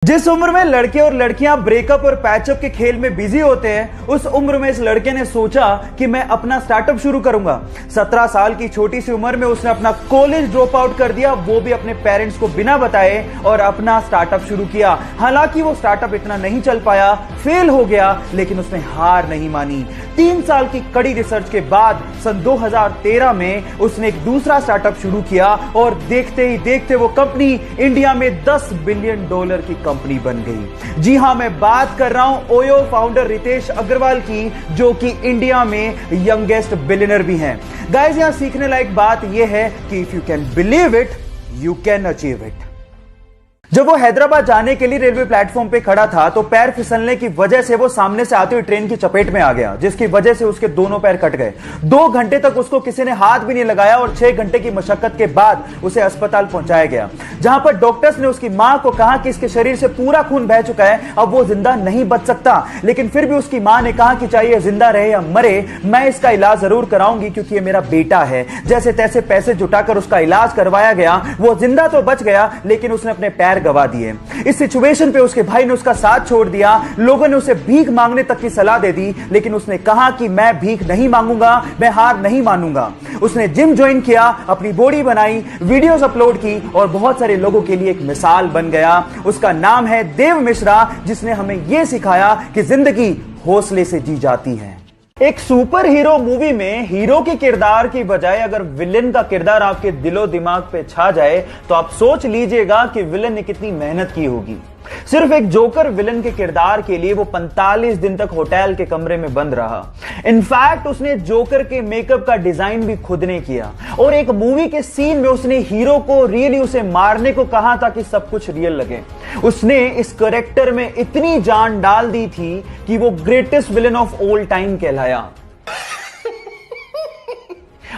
जिस उम्र में लड़के और लड़कियां ब्रेकअप और पैचअप के खेल में बिजी होते हैं, उस उम्र में इस लड़के ने सोचा कि मैं अपना स्टार्टअप शुरू करूंगा। 17 साल की छोटी सी उम्र में उसने अपना कॉलेज ड्रॉप आउट कर दिया, वो भी अपने पेरेंट्स को बिना बताए, और अपना स्टार्टअप शुरू किया। हालांकि वो स्टार्टअप इतना नहीं चल पाया, फेल हो गया, लेकिन उसने हार नहीं मानी। 3 साल की कड़ी रिसर्च के बाद सन 2013 में उसने एक दूसरा स्टार्टअप शुरू किया और देखते ही देखते वो कंपनी इंडिया में $10 बिलियन की कंपनी बन गई। जी हां, मैं बात कर रहा हूं ओयो फाउंडर रितेश अग्रवाल की, जो कि इंडिया में यंगेस्ट बिलियनर भी हैं। गाइस, यहां सीखने लायक बात यह है कि if you can believe it, you can achieve it. जब वो हैदराबाद जाने के लिए रेलवे प्लेटफॉर्म पे खड़ा था तो पैर फिसलने की वजह से वो सामने से आती हुई ट्रेन की चपेट में आ गया, जिसकी वजह से उसके दोनों पैर कट गए। 2 घंटे तक उसको किसी ने हाथ भी नहीं लगाया और 6 घंटे की मशक्कत के बाद उसे अस्पताल पहुंचाया गया, जहां पर डॉक्टर्स ने उसकी मां को कहा कि इसके शरीर से पूरा खून बह चुका है, अब वो जिंदा नहीं बच सकता। लेकिन फिर भी उसकी मां ने कहा कि चाहे जिंदा रहे या मरे, मैं इसका इलाज जरूर कराऊंगी क्योंकि ये मेरा बेटा है। जैसे तैसे पैसे जुटाकर उसका इलाज करवाया गया। वो जिंदा तो बच गया, लेकिन उसने अपने पैर गवा दिए। इस सिचुएशन पे उसके भाई ने उसका साथ छोड़ दिया। लोगों ने उसे भीख मांगने तक की सलाह दे दी, लेकिन उसने कहा कि मैं भीख नहीं मांगूंगा, मैं हार नहीं मानूंगा। उसने जिम ज्वाइन किया, अपनी बॉडी बनाई, वीडियोस अपलोड की और बहुत सारे लोगों के लिए एक मिसाल बन गया। उसका नाम है देव मिश्रा, जिसने हमें यह सिखाया कि जिंदगी हौसले से जी जाती है। एक सुपर हीरो मूवी में हीरो के किरदार की बजाय अगर विलेन का किरदार आपके दिलो दिमाग पे छा जाए तो आप सोच लीजिएगा कि विलेन ने कितनी मेहनत की होगी। सिर्फ एक जोकर विलेन के किरदार के लिए वो 45 दिन तक होटल के कमरे में बंद रहा। इनफैक्ट उसने जोकर के मेकअप का डिजाइन भी खुद ने किया और एक मूवी के सीन में उसने हीरो को रियली उसे मारने को कहा ताकि सब कुछ रियल लगे। उसने इस कैरेक्टर में इतनी जान डाल दी थी कि वो greatest villain of all time कहलाया।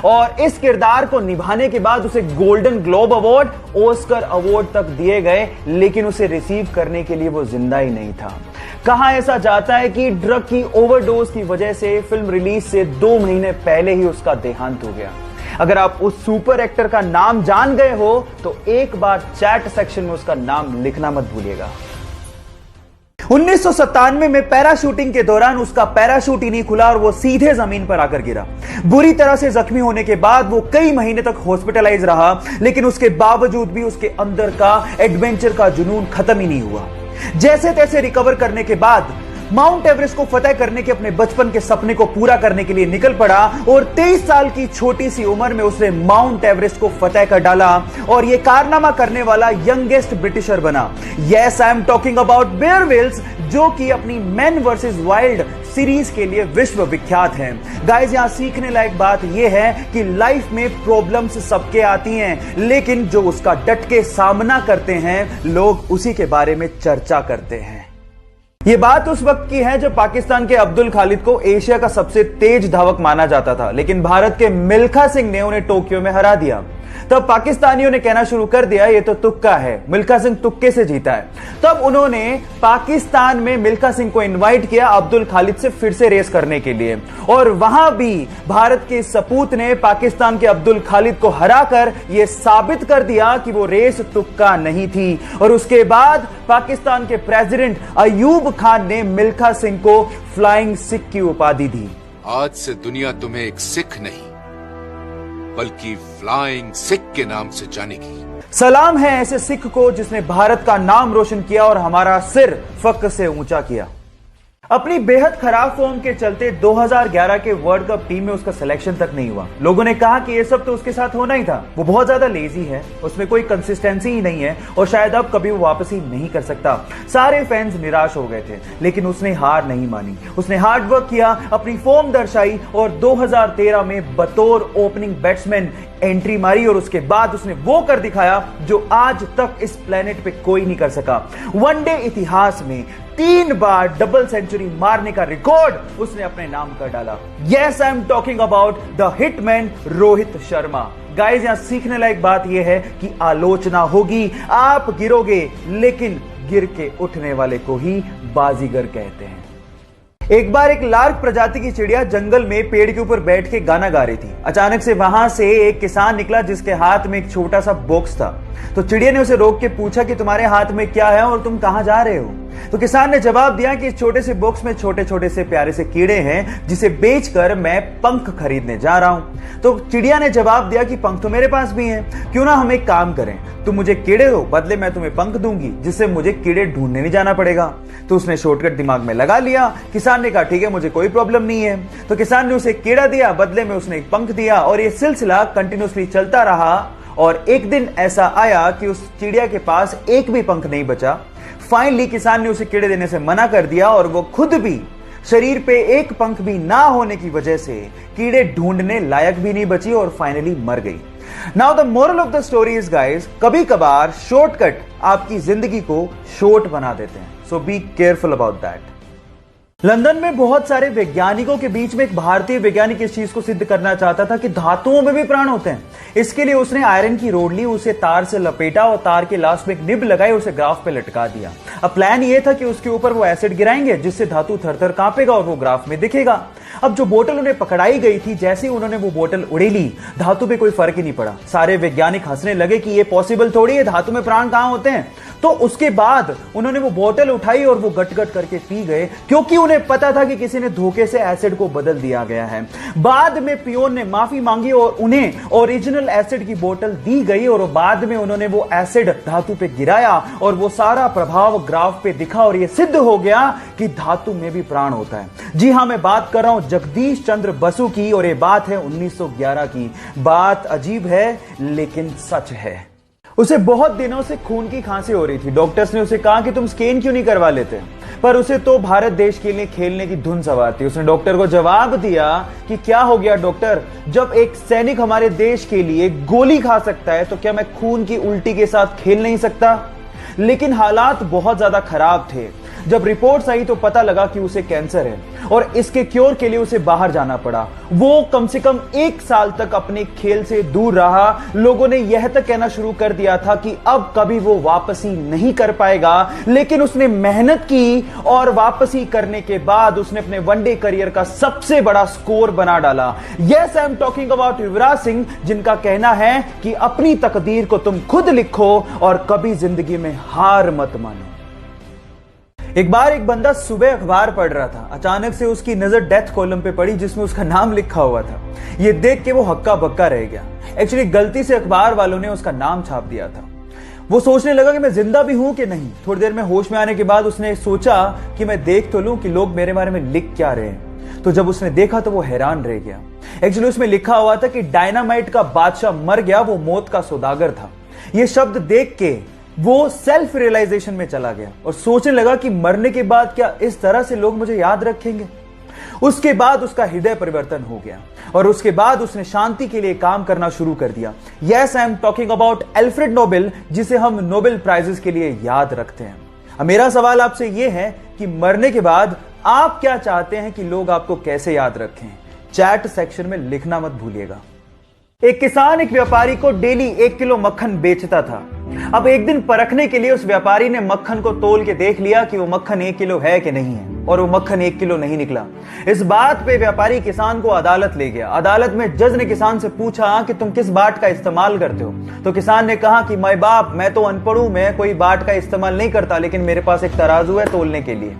और इस किरदार को निभाने के बाद उसे golden globe award, Oscar award तक दिए गए, लेकिन उसे रिसीव करने के लिए वो जिंदा ही नहीं था। कहा ऐसा जाता है कि ड्रग की ओवरडोज की वजह से फिल्म रिलीज से 2 महीने पहले ही उसका देहांत हो गया। अगर आप उस सुपर एक्टर का नाम जान गए हो तो एक बार चैट सेक्शन में उसका नाम लिखना मत भूलिएगा। 1997 में पैराशूटिंग के दौरान उसका पैराशूट ही नहीं खुला और वो सीधे जमीन पर आकर गिरा। बुरी तरह से जख्मी होने के बाद वो कई महीने तक हॉस्पिटलाइज रहा, लेकिन उसके बावजूद भी उसके अंदर का एडवेंचर का जुनून खत्म ही नहीं हुआ। जैसे तैसे रिकवर करने के बाद माउंट एवरेस्ट को फतेह करने के अपने बचपन के सपने को पूरा करने के लिए निकल पड़ा और 23 साल की छोटी सी उम्र में उसने माउंट एवरेस्ट को फतेह कर डाला और यह कारनामा करने वाला यंगेस्ट ब्रिटिशर बना। Yes, I am talking about Bear Grylls, जो कि अपनी मैन वर्सेस वाइल्ड सीरीज के लिए विश्व विख्यात हैं। गाइस, यहां सीखने लायक बात यह है कि लाइफ में प्रॉब्लम्स सबके आती हैं, लेकिन जो उसका डट के सामना करते हैं, लोग उसी के बारे में चर्चा करते हैं। यह बात उस वक्त की है जब पाकिस्तान के अब्दुल खालिद को एशिया का सबसे तेज धावक माना जाता था, लेकिन भारत के मिल्खा सिंह ने उन्हें टोक्यो में हरा दिया। तब पाकिस्तानियों ने कहना शुरू कर दिया ये तो तुक्का है, मिल्खा सिंह तुक्के से जीता है। तब उन्होंने पाकिस्तान में मिल्खा सिंह को इनवाइट किया अब्दुल खालिद से फिर से रेस करने के लिए, और वहां भी भारत के सपूत ने पाकिस्तान के अब्दुल खालिद को हराकर यह साबित कर दिया कि वो रेस तुक्का नहीं थी। और उसके बाद पाकिस्तान के प्रेसिडेंट अयूब खान ने मिल्खा सिंह को फ्लाइंग सिख की उपाधि दी। आज से दुनिया तुम्हें एक सिख नहीं बल्कि फ्लाइंग सिख के नाम से जानेगी। सलाम है ऐसे सिख को जिसने भारत का नाम रोशन किया और हमारा सिर फख्र से ऊंचा किया। अपनी बेहद खराब फॉर्म के चलते 2011 के वर्ल्ड कप टीम में उसका सिलेक्शन तक नहीं हुआ। लोगों ने कहा कि यह सब तो उसके साथ होना ही था, वो बहुत ज्यादा लेजी है, उसमें कोई कंसिस्टेंसी ही नहीं है और शायद अब कभी वो वापस ही नहीं कर सकता। सारे फैंस निराश हो गए थे, लेकिन उसने हार नहीं मानी। उसने हार्ड वर्क किया, अपनी फॉर्म दर्शाई और 2013 में बतौर ओपनिंग बैट्समैन एंट्री मारी और उसके बाद उसने वो कर दिखाया जो आज तक इस प्लेनेट पे कोई नहीं कर सका। वनडे इतिहास में 3 बार डबल सेंचुरी मारने का रिकॉर्ड उसने अपने नाम कर डाला। Yes, I am talking about the hitman Rohit Sharma. Guys, यहां सीखने लायक बात यह है कि आलोचना होगी, आप गिरोगे, लेकिन गिर के उठने वाले को ही बाजीगर कहते हैं। एक बार एक लार्क प्रजाति की चिड़िया जंगल में पेड़ के ऊपर बैठ के गाना गा रही थी। अचानक से वहां से एक किसान निकला जिसके हाथ में एक छोटा सा बॉक्स था। तो चिड़िया ने उसे रोक के पूछा कि तुम्हारे हाथ में क्या है और तुम कहां जा रहे हो। तो किसान ने जवाब दिया कि इस छोटे से बॉक्स में छोटे छोटे से प्यारे से कीड़े हैं जिसे बेचकर मैं पंख खरीदने जा रहा हूं। तो चिड़िया ने जवाब दिया कि पंख तो मेरे पास भी हैं, क्यों ना हम एक काम करें, तुम मुझे कीड़े दो, बदले मैं तुम्हें पंख दूंगी जिससे मुझे कीड़े ढूंढने नहीं जाना पड़ेगा। तो उसने शॉर्टकट दिमाग में लगा लिया। किसान ने कहा ठीक है, मुझे कोई प्रॉब्लम नहीं है। तो किसान ने उसे कीड़ा दिया, बदले में उसने एक पंख दिया और यह सिलसिला कंटिन्यूसली चलता रहा। और एक दिन ऐसा आया कि उस चिड़िया के पास एक भी पंख नहीं बचा। फाइनली किसान ने उसे कीड़े देने से मना कर दिया और वो खुद भी शरीर पे एक पंख भी ना होने की वजह से कीड़े ढूंढने लायक भी नहीं बची और फाइनली मर गई। Now the moral of the story is guys, कभी कभार शॉर्टकट आपकी जिंदगी को शॉर्ट बना देते हैं, so be careful about that. London में बहुत सारे वैज्ञानिकों के बीच में एक भारतीय वैज्ञानिक इस चीज को सिद्ध करना चाहता था कि धातुओं में भी प्राण होते हैं। इसके लिए उसने आयरन की रोड ली, उसे तार से लपेटा और तार के लास्ट में एक निब लगाई, उसे ग्राफ पे लटका दिया। अब प्लान ये था कि उसके ऊपर वो एसिड गिराएंगे जिससे धातु थर-थर कांपेगा और वो ग्राफ में दिखेगा। अब जो बोतल उन्हें पकड़ाई गई थी, जैसे ही उन्होंने वो बोतल उड़ेली, धातु पे कोई फर्क ही नहीं पड़ा। सारे वैज्ञानिक हंसने लगे कि ये पॉसिबल थोड़ी है, धातु में प्राण कहां होते हैं। तो उसके बाद उन्होंने वो बोतल उठाई और वो गट-गट करके पी गए, क्योंकि उन्हें पता था कि किसी ने धोखे से एसिड को बदल दिया गया है। बाद में पियोन ने माफी मांगी और उन्हें ओरिजिनल एसिड की बोतल दी गई और बाद में उन्होंने वो एसिड धातु पे गिराया और वो सारा प्रभाव ग्राफ पे दिखा और ये सिद्ध हो गया कि धातु में भी प्राण होता है। जी हां, मैं बात कर रहा हूं जगदीश चंद्र बसु की और ये बात है 1911 की। बात अजीब है लेकिन सच है। उसे बहुत दिनों से खून की खांसी हो रही थी। डॉक्टर्स ने उसे कहा कि तुम स्कैन क्यों नहीं करवा लेते, पर उसे तो भारत देश के लिए खेलने की धुन सवार थी। उसने डॉक्टर को जवाब दिया कि क्या हो गया डॉक्टर, जब एक सैनिक हमारे देश के लिए गोली खा सकता है तो क्या मैं खून की उल्टी के साथ खेल नहीं सकता। लेकिन हालात बहुत ज्यादा खराब थे। जब रिपोर्ट्स आई तो पता लगा कि उसे कैंसर है और इसके क्योर के लिए उसे बाहर जाना पड़ा। वो कम से कम 1 साल तक अपने खेल से दूर रहा। लोगों ने यह तक कहना शुरू कर दिया था कि अब कभी वो वापसी नहीं कर पाएगा, लेकिन उसने मेहनत की और वापसी करने के बाद उसने अपने वनडे करियर का सबसे बड़ा स्कोर बना डाला। Yes, I am talking about Yuvraj Singh, जिनका कहना है कि अपनी तकदीर को तुम खुद लिखो और कभी जिंदगी में हार मत मानो। एक बार एक बंदा सुबह अखबार पढ़ रहा था। अचानक से उसकी नजर डेथ कॉलम पे पड़ी जिसमें उसका नाम लिखा हुआ था। यह देख के वो हक्का बक्का रह गया। एक्चुअली गलती से अखबार वालों ने उसका नाम छाप दिया था। वो सोचने लगा कि मैं जिंदा भी हूं कि नहीं। थोड़ी देर में होश में आने के बाद उसने सोचा कि मैं देख तो लूं कि लोग मेरे बारे में लिख क्या रहे हैं। तो जब उसने देखा तो वो हैरान रह गया। एक्चुअली उसमें लिखा हुआ था कि डायनामाइट का बादशाह मर गया, वो मौत का सौदागर था। ये शब्द देख के वो सेल्फ रियलाइजेशन में चला गया और सोचने लगा कि मरने के बाद क्या इस तरह से लोग मुझे याद रखेंगे। उसके बाद उसका हृदय परिवर्तन हो गया और उसके बाद उसने शांति के लिए काम करना शुरू कर दिया। Yes, I am talking about Alfred Nobel, जिसे हम नोबेल प्राइजेस के लिए याद रखते हैं। अब मेरा सवाल आपसे यह है कि मरने के बाद आप क्या चाहते हैं कि लोग आपको कैसे याद रखें? चैट सेक्शन में लिखना मत भूलिएगा। एक किसान एक व्यापारी को डेली 1 किलो मक्खन बेचता था। अब एक दिन परखने के लिए उस व्यापारी ने मक्खन को तोल के देख लिया कि वो मक्खन 1 किलो है कि नहीं है, और वो मक्खन 1 किलो नहीं निकला। इस बात पे व्यापारी किसान को अदालत ले गया। अदालत में जज ने किसान से पूछा कि तुम किस बाट का इस्तेमाल करते हो। तो किसान ने कहा कि माय बाप, मैं तो अनपढ़ हूं, मैं कोई बाट का इस्तेमाल नहीं करता, लेकिन मेरे पास एक तराजू है तोलने के लिए।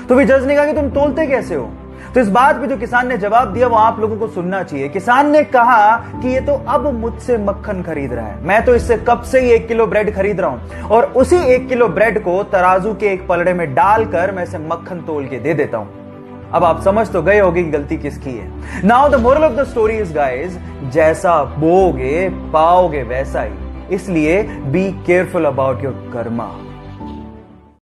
तो भी जज ने कहा कि तुम तोलते कैसे हो। तो इस बात पे जो किसान ने जवाब दिया वो आप लोगों को सुनना चाहिए। किसान ने कहा कि ये तो अब मुझसे मक्खन खरीद रहा है, मैं तो इससे कब से ही 1 किलो ब्रेड खरीद रहा हूं और उसी 1 किलो ब्रेड को तराजू के एक पलड़े में डालकर मैं इसे मक्खन तोल के दे देता हूं। अब आप समझ तो गए होंगे कि गलती किसकी है। Now the moral of the story is guys, जैसा बोओगे पाओगे वैसा ही, इसलिए B careful about your Karma.